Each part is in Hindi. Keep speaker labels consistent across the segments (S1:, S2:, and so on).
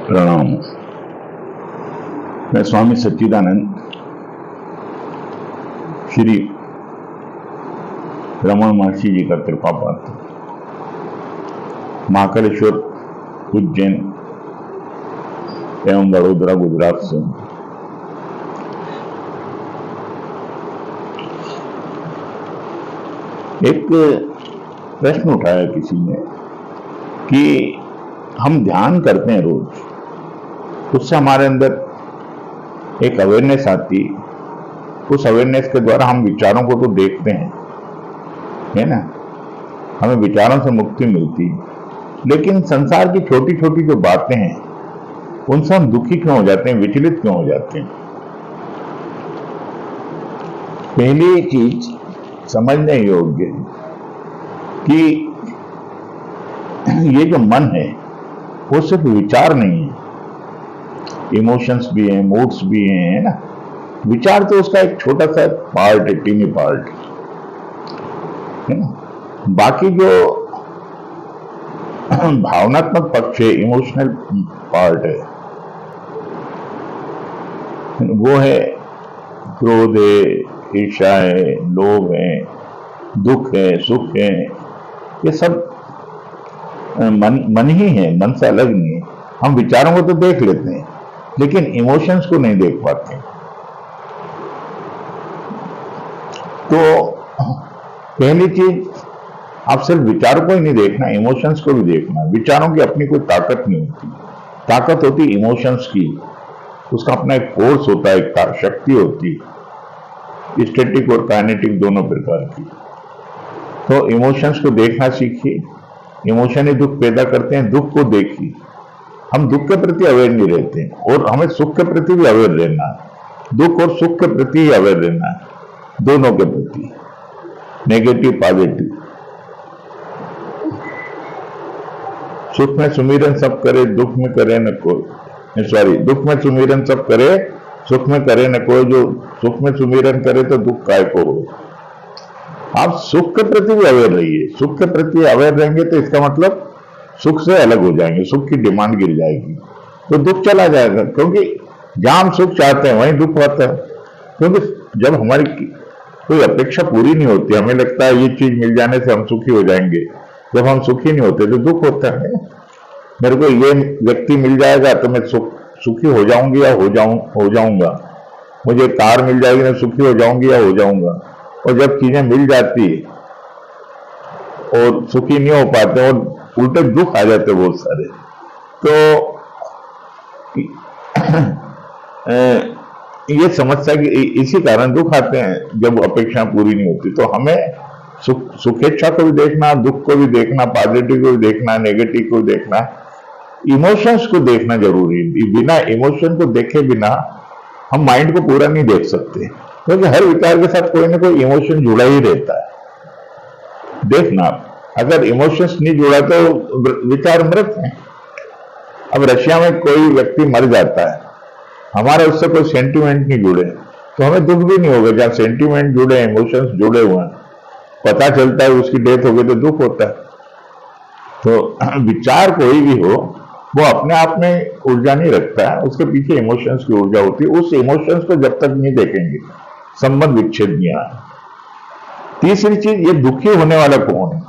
S1: प्रणाम। मैं स्वामी सच्चिदानंद श्री रमण महर्षि जी का कृपा पात्र महाकालेश्वर उज्जैन एवं वडोदरा गुजरात से एक प्रश्न उठाया किसी ने कि हम ध्यान करते हैं रोज, उससे हमारे अंदर एक अवेयरनेस आती, उस अवेयरनेस के द्वारा हम विचारों को तो देखते हैं, है ना, हमें विचारों से मुक्ति मिलती, लेकिन संसार की छोटी छोटी जो बातें हैं उनसे हम दुखी क्यों हो जाते हैं, विचलित क्यों हो जाते हैं। पहली चीज समझने योग्य कि ये जो मन है वो सिर्फ विचार नहीं है, इमोशंस भी हैं, मूड्स भी हैं, है ना। विचार तो उसका एक छोटा सा पार्ट है, टीनी पार्ट है ना। बाकी जो भावनात्मक पक्ष है, इमोशनल पार्ट है, वो है क्रोध है, ईर्ष्या है, लोभ है, दुख है, सुख है, ये सब मन ही है, मन से अलग नहीं है। हम विचारों को तो देख लेते हैं लेकिन इमोशंस को नहीं देख पाते। तो पहली चीज, आप सिर्फ विचारों को ही नहीं देखना, इमोशंस को भी देखना। विचारों की अपनी कोई ताकत नहीं होती, ताकत होती इमोशंस की, उसका अपना एक फोर्स होता है, एक शक्ति होती, स्टैटिक और काइनेटिक दोनों प्रकार की। तो इमोशंस को देखना सीखिए। इमोशन ही दुख पैदा करते हैं, दुख को देखिए। हम दुख के प्रति अवेयर नहीं रहते और हमें सुख के प्रति भी अवेयर रहना है। दुख और सुख के प्रति ही अवेयर रहना है, दोनों के प्रति, नेगेटिव पॉजिटिव। सुख में सुमिरन सब करे, दुख में करे न कोई, सॉरी, दुख में सुमिरन सब करे, सुख में करे न कोई। जो सुख में सुमिरन करे तो दुख काय को हो। आप सुख के प्रति भी अवेयर रहिए। सुख के प्रति अवेयर रहेंगे तो इसका मतलब सुख से अलग हो जाएंगे, सुख की डिमांड गिर जाएगी, तो दुख चला जाएगा। क्योंकि जहां हम सुख चाहते हैं वहीं दुख होता है। क्योंकि जब हमारी कोई अपेक्षा पूरी नहीं होती, हमें लगता है ये चीज मिल जाने से हम सुखी हो जाएंगे, जब हम सुखी नहीं होते तो दुख होता है। मेरे को ये व्यक्ति मिल जाएगा तो मैं सुखी हो जाऊंगी या हो जाऊंगा, मुझे कार मिल जाएगी मैं सुखी हो जाऊंगी या हो जाऊंगा। और जब चीजें मिल जाती और सुखी नहीं हो पाते और उल्टे दुख आ जाते बहुत सारे, तो ये समस्या कि इसी कारण दुख आते हैं जब अपेक्षा पूरी नहीं होती। तो हमें सुखेच्छा को भी देखना, दुख को भी देखना, पॉजिटिव को भी देखना, नेगेटिव को भी देखना, इमोशंस को देखना जरूरी है। बिना इमोशन को देखे बिना हम माइंड को पूरा नहीं देख सकते, क्योंकि हर विचार के साथ कोई ना कोई इमोशन जुड़ा ही रहता है। देखना, अगर इमोशंस नहीं जुड़ा तो विचार मृत है। अब रशिया में कोई व्यक्ति मर जाता है, हमारा उससे कोई सेंटिमेंट नहीं जुड़े तो हमें दुख भी नहीं होगा। जहां सेंटिमेंट जुड़े, इमोशंस जुड़े हुए हैं, पता चलता है उसकी डेथ हो गई तो दुख होता है। तो विचार कोई भी हो वो अपने आप में ऊर्जा नहीं रखता है, उसके पीछे इमोशंस की ऊर्जा होती है। उस इमोशंस को जब तक नहीं देखेंगे संबंध विच्छेद नहीं आए। तीसरी चीज, ये दुखी होने वाला कौन है।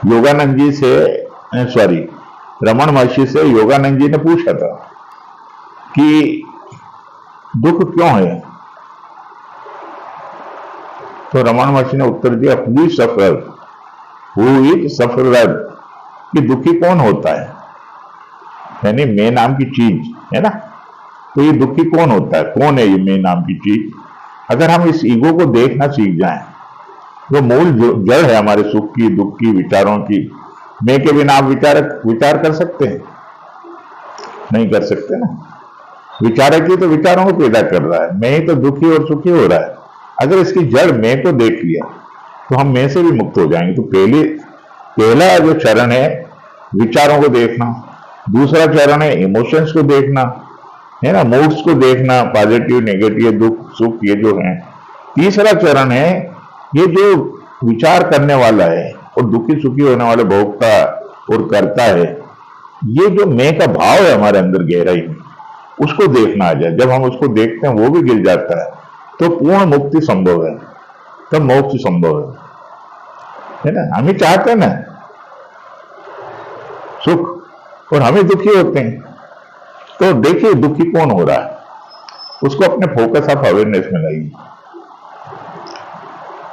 S1: योगानंद जी से, सॉरी, रमण महर्षि से योगानंद जी ने पूछा था कि दुख क्यों है, तो रमण महर्षि ने उत्तर दिया, who suffer, who is sufferer, कि दुखी कौन होता है, यानी मैं नाम की चीज है ना। तो ये दुखी कौन होता है, कौन है ये मैं नाम की चीज। अगर हम इस ईगो को देखना सीख जाएं, तो मूल जड़ है हमारे सुख की, दुख की, विचारों की। मैं के बिना आप विचार कर सकते हैं? नहीं कर सकते ना। विचारक ही तो विचारों को पैदा कर रहा है, मैं ही तो दुखी और सुखी हो रहा है। अगर इसकी जड़ मैं को देख लिया तो हम मैं से भी मुक्त हो जाएंगे। तो पहला जो चरण है विचारों को देखना, दूसरा चरण है इमोशंस को देखना, है ना, मूड्स को देखना, पॉजिटिव, नेगेटिव, दुख, सुख, ये जो है। तीसरा चरण है ये जो विचार करने वाला है और दुखी सुखी होने वाले भोक्ता और करता है, ये जो मैं का भाव है हमारे अंदर गहराई में, उसको देखना आ जाए। जब हम उसको देखते हैं वो भी गिर जाता है, तो पूर्ण मुक्ति संभव है, तब मोक्ष संभव है ना। हम ही चाहते हैं ना सुख, और हम ही दुखी होते हैं। तो देखिए दुखी कौन हो रहा है, उसको अपने फोकस ऑफ अवेयरनेस में लाइए,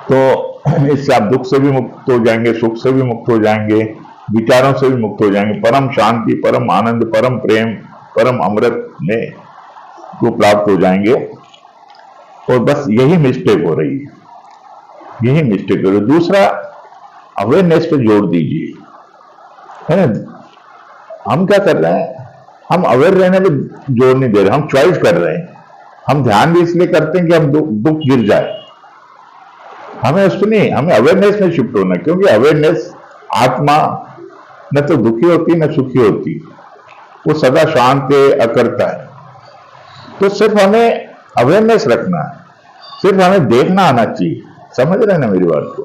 S1: तो इससे आप दुख से भी मुक्त हो जाएंगे, सुख से भी मुक्त हो जाएंगे, विचारों से भी मुक्त हो जाएंगे, परम शांति, परम आनंद, परम प्रेम, परम अमृत में को प्राप्त हो जाएंगे। और बस यही मिस्टेक हो रही है, यही मिस्टेक हो रही है। दूसरा, अवेयरनेस पे जोड़ दीजिए, है ना। हम क्या कर रहे हैं, हम अवेयर रहने पे जोर नहीं दे रहे, हम चॉइस कर रहे हैं। हम ध्यान भी इसलिए करते हैं कि हम दुख गिर जाए, हमें उस पर नहीं, हमें अवेयरनेस में शिफ्ट होना, क्योंकि अवेयरनेस आत्मा न तो दुखी होती न सुखी होती, वो सदा शांत है, अकर्ता है। तो सिर्फ हमें अवेयरनेस रखना है, सिर्फ हमें देखना आना चाहिए। समझ रहे हैं ना मेरी बात को।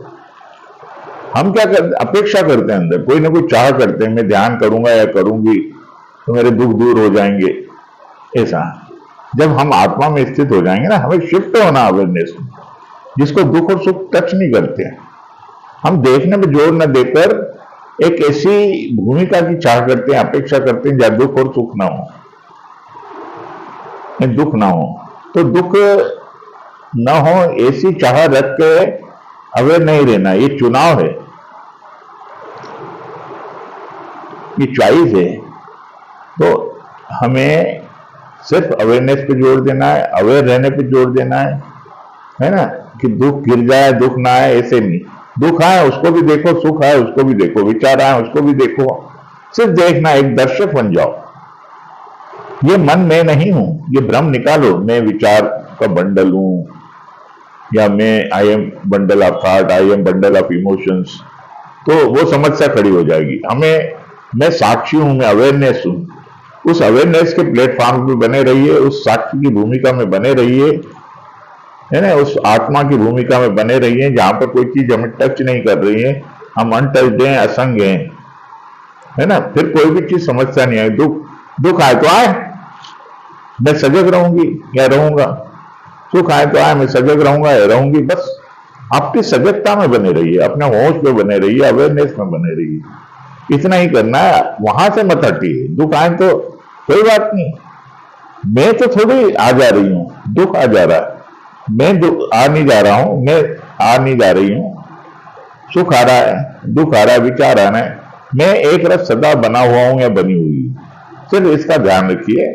S1: हम क्या करते, अपेक्षा करते हैं अंदर, कोई ना कोई चाह करते हैं, मैं ध्यान करूंगा या करूंगी तो मेरे दुख दूर हो जाएंगे। ऐसा जब हम आत्मा में स्थित हो जाएंगे ना, हमें शिफ्ट होना अवेयरनेस में, जिसको दुख और सुख टच नहीं करते हैं। हम देखने में जोर न देकर एक ऐसी भूमिका की चाह करते हैं, अपेक्षा करते हैं जहां दुख और सुख ना हो, दुख ना हो। तो दुख ना हो ऐसी चाह रख के अवेयर नहीं रहना, ये चुनाव है, ये चॉइस है। तो हमें सिर्फ अवेयरनेस पे जोर देना है, अवेयर रहने पे जोर देना है ना, कि दुख गिर जाए दुख ना आए, ऐसे नहीं। दुख आए उसको भी देखो, सुख आए उसको भी देखो, विचार आए उसको भी देखो, सिर्फ देखना, एक दर्शक बन जाओ। ये मन मैं नहीं हूं, ये भ्रम निकालो, मैं विचार का बंडल हूं, या मैं I am bundle of thought, I am bundle of emotions, तो वो समस्या खड़ी हो जाएगी। हमें, मैं साक्षी हूं, मैं अवेयरनेस हूं, उस अवेयरनेस के प्लेटफॉर्म पे बने रहिए, उस साक्षी की भूमिका में बने रहिए, है ना, उस आत्मा की भूमिका में बने रहिए जहां पर कोई चीज हमें टच नहीं कर रही है, हम अनटच्ड हैं, असंग हैं, है ना। फिर कोई भी चीज समस्या नहीं आए। दुख आए तो आए, मैं सजग रहूंगी या रहूंगा, सुख आए तो आए, मैं सजग रहूंगा या रहूंगी। बस आपकी सजगता में बने रहिए, अपने होश में बने रहिए, अवेयरनेस में बने रहिए, इतना ही करना है। वहां से मत हटिए। दुख आए तो कोई बात नहीं, मैं तो थोड़ी आ जा रही हूं, दुख आ जा रहा है, मैं आ नहीं जा रहा हूं, मैं आ नहीं जा रही हूं। सुख आ रहा है, दुख आ रहा है, विचार आ रहा है, मैं एक रस सदा बना हुआ हूं या बनी हुई। सिर्फ इसका ध्यान रखिए,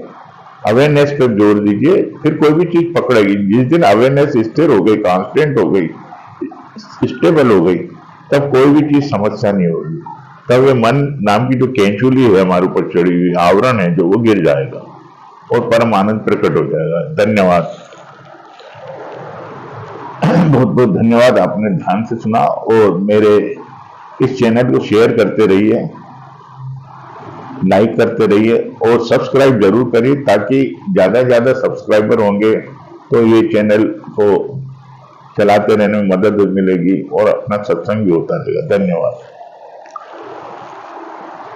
S1: अवेयरनेस पे जोड़ दीजिए, फिर कोई भी चीज पकड़ेगी। जिस दिन अवेयरनेस स्थिर हो गई, कॉन्स्टेंट हो गई, स्टेबल हो गई, तब कोई भी चीज समस्या नहीं होगी। तब ये मन नाम की जो कैंचुली है हमारे ऊपर चढ़ी हुई, आवरण है जो, वो गिर जाएगा और परम आनंद प्रकट हो जाएगा। धन्यवाद, बहुत बहुत धन्यवाद, आपने ध्यान से सुना। और मेरे इस चैनल को शेयर करते रहिए, लाइक करते रहिए और सब्सक्राइब जरूर करिए, ताकि ज्यादा से ज्यादा सब्सक्राइबर होंगे तो ये चैनल को चलाते रहने में मदद मिलेगी और अपना सत्संग भी होता रहेगा। धन्यवाद।